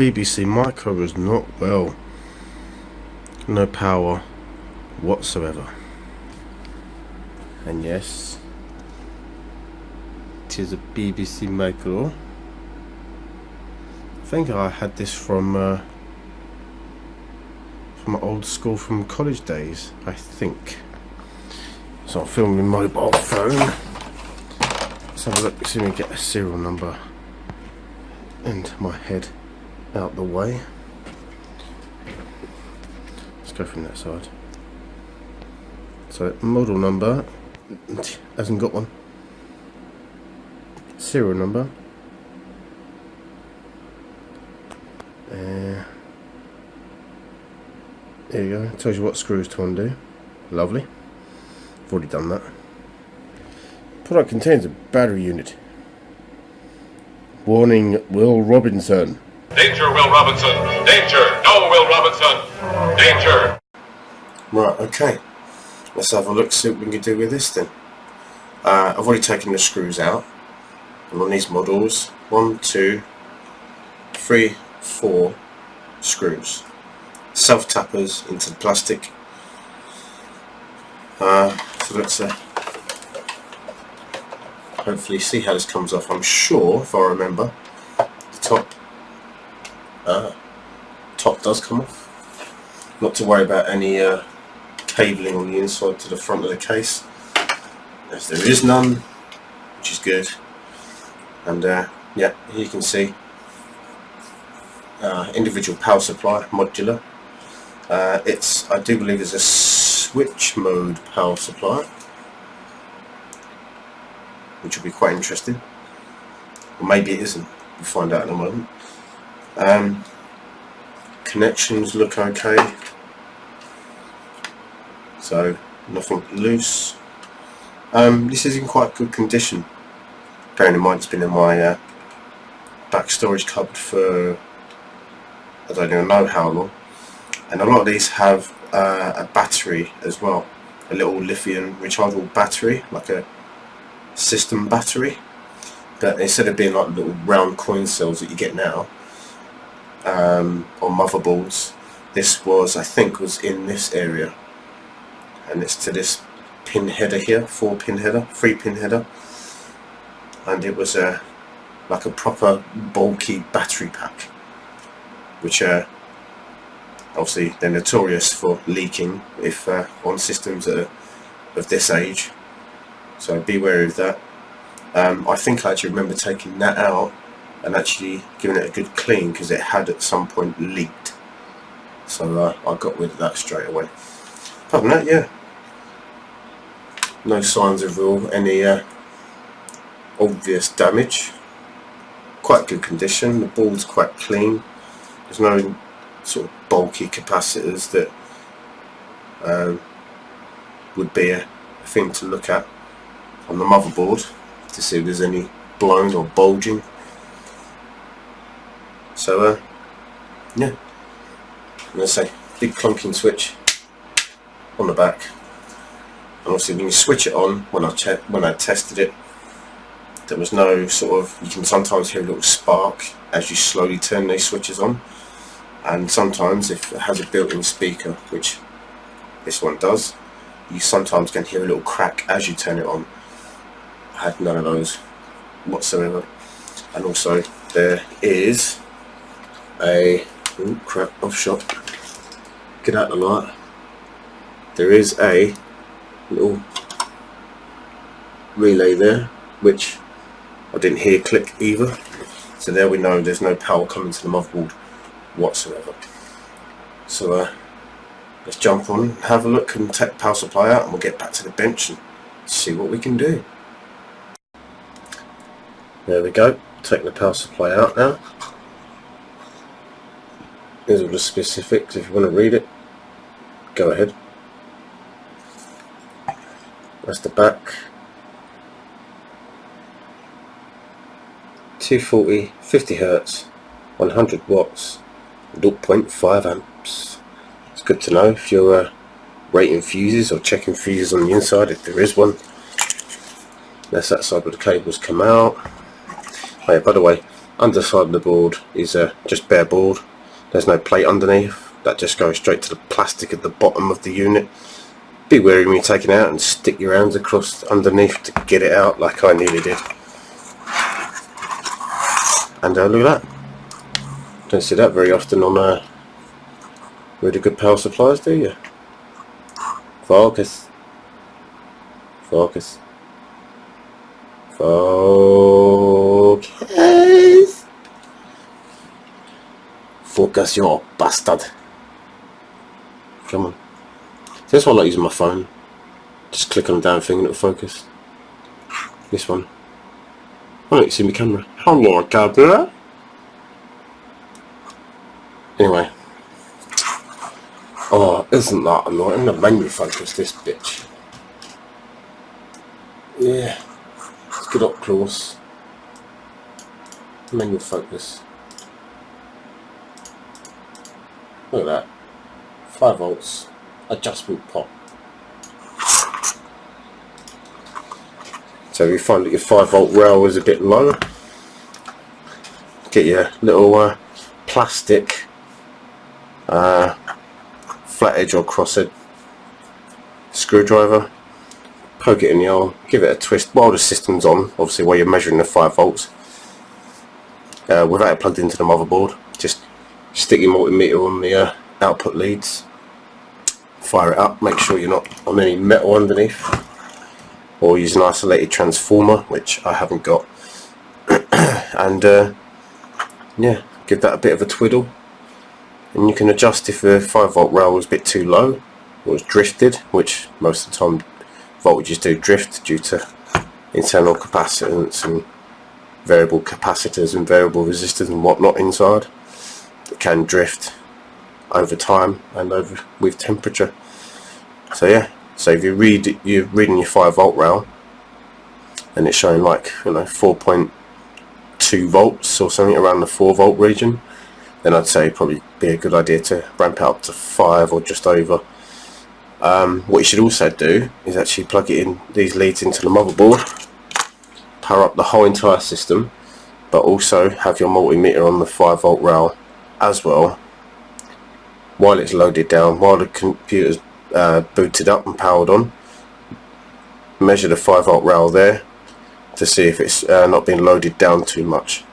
BBC micro is not well. No power whatsoever. And yes, it is a BBC micro. I think I had this from my old school from college days, I think. So I'm filming my mobile phone. Let's have a look, see if we can get a serial number and my head out the way. Let's go from that side. So model number, hasn't got one. Serial number. There you go, tells you what screws to undo. Lovely. I've already done that. Product contains a battery unit. Warning, Will Robinson. Danger, Will Robinson. Danger. No, Will Robinson. Danger. Right, okay. Let's have a look, see what we can do with this then. I've already taken the screws out. And on these models, 1, 2, 3, 4 screws. Self-tappers into the plastic. So let's hopefully see how this comes off. I'm sure, if I remember, the top does come off. Not to worry about any cabling on the inside to the front of the case, as there is none, which is good. And yeah, here you can see individual power supply, modular. I do believe it's a switch mode power supply, which will be quite interesting. Or maybe it isn't. We'll find out in a moment. Connections look okay. So nothing loose. This is in quite good condition. Bearing in mind it's been in my back storage cupboard for I don't even know how long. And a lot of these have a battery as well, a little lithium rechargeable battery, like a system battery, but instead of being like little round coin cells that you get now on motherboards, this was, I think, was in this area, and it's to this pin header here, 4-pin header, 3-pin header, and it was like a proper bulky battery pack, which obviously they're notorious for leaking if on systems that are of this age, so be wary of that. I think I actually remember taking that out and actually giving it a good clean, because it had at some point leaked, so I got rid of that straight away. Apart from that, yeah, no signs of any obvious damage. Quite good condition, the board's quite clean, there's no sort of bulky capacitors that would be a thing to look at on the motherboard to see if there's any blown or bulging. So yeah, let's say big clunking switch on the back, and obviously when you switch it on, when I tested it, there was no sort of, you can sometimes hear a little spark as you slowly turn these switches on. And sometimes, if it has a built-in speaker, which this one does, you sometimes can hear a little crack as you turn it on. I had none of those whatsoever. And also, there is a, oh crap, off shot, get out the light. There is a little relay there, which I didn't hear click either. So there we know there's no power coming to the motherboard whatsoever. So let's jump on and have a look and take the power supply out, and we'll get back to the bench and see what we can do. There we go, taking the power supply out now. Here's all the specifics, if you want to read it, go ahead. That's the back. 240, 50 Hz, 100 watts, 0.5 amps. It's good to know if you're rating fuses or checking fuses on the inside, if there is one. That's that side where the cables come out. Oh yeah, by the way, underside of the board is just bare board. There's no plate underneath. That just goes straight to the plastic at the bottom of the unit. Be wary when you're taking it out and stick your hands across underneath to get it out, like I nearly did. And look at that. Don't see that very often on really good power supplies, do you? Focus. Focus. Focus. Focus, you bastard. Come on. This one I like using my phone. Just click on the damn thing and it'll focus. This one. I don't see my camera. Hello, camera. Anyway. Oh, isn't that annoying? The menu focus, this bitch. Yeah. Let's get up close. Menu focus. Look at that. 5 volts. Adjustment pot. So if you find that your 5 volt rail is a bit low, get your little plastic flat edge or cross edge screwdriver, poke it in the hole, give it a twist while the system's on, obviously while you're measuring the 5 volts, without it plugged into the motherboard. Just stick your multimeter on the output leads, fire it up, make sure you're not on any metal underneath, or use an isolated transformer, which I haven't got, and yeah, give that a bit of a twiddle, and you can adjust if the 5 volt rail was a bit too low or was drifted, which most of the time voltages do drift due to internal capacitance and variable capacitors and variable resistors and whatnot inside. It can drift over time and over with temperature. So yeah, so if you're reading your 5 volt rail and it's showing like, you know, 4.2 volts or something around the 4 volt region, then I'd say probably be a good idea to ramp it up to 5 or just over. What you should also do is actually plug it in, these leads into the motherboard, power up the whole entire system, but also have your multimeter on the 5 volt rail as well, while it's loaded down, while the computer's booted up and powered on. Measure the 5 volt rail there to see if it's not being loaded down too much.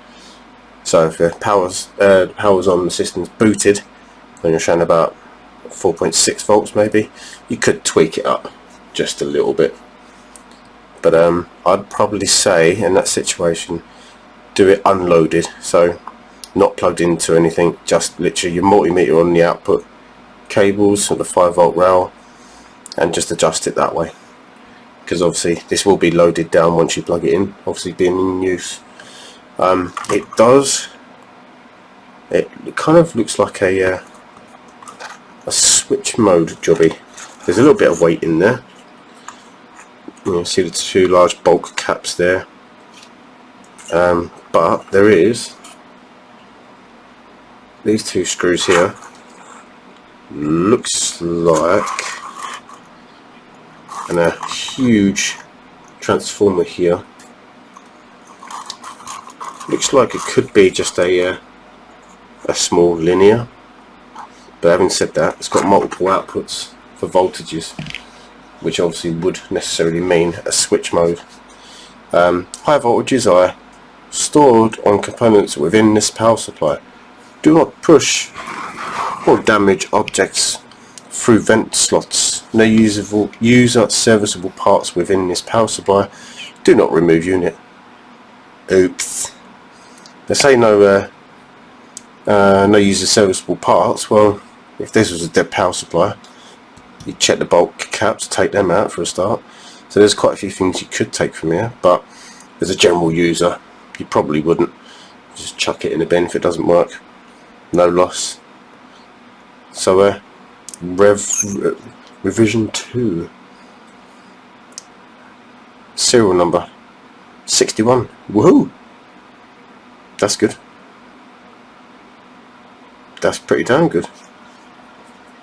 So if the power's on, the system's booted, and you're showing about 4.6 volts maybe, you could tweak it up just a little bit. But I'd probably say in that situation, do it unloaded, so not plugged into anything, just literally your multimeter on the output cables and the 5 volt rail, and just adjust it that way, because obviously this will be loaded down once you plug it in, obviously being in use. It kind of looks like a switch mode jobby. There's a little bit of weight in there. You see the 2 large bulk caps there, but there is these 2 screws here. Looks like, and a huge transformer here. Looks like it could be just a small linear, but having said that, it's got multiple outputs for voltages, which obviously would necessarily mean a switch mode. High voltages are stored on components within this power supply. Do not push or damage objects through vent slots. No user serviceable parts within this power supply. Do not remove unit. Oops. They say no user serviceable parts. Well, if this was a dead power supply, you check the bulk caps, take them out for a start. So there's quite a few things you could take from here, but as a general user, you probably wouldn't. Just chuck it in the bin if it doesn't work. No loss. So revision 2, serial number 61. Woohoo! That's good. That's pretty damn good.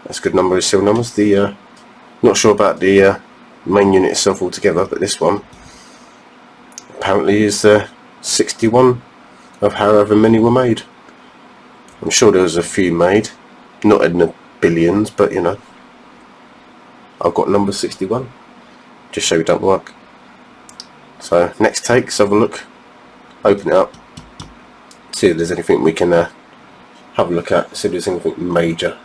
That's a good number of serial numbers. The not sure about the main unit itself altogether, but this one apparently is 61 of however many were made. I'm sure there was a few made, not in the billions, but you know. I've got number 61, just show it don't work. So next take, let's have a look, open it up, see if there's anything we can have a look at, see if there's anything major.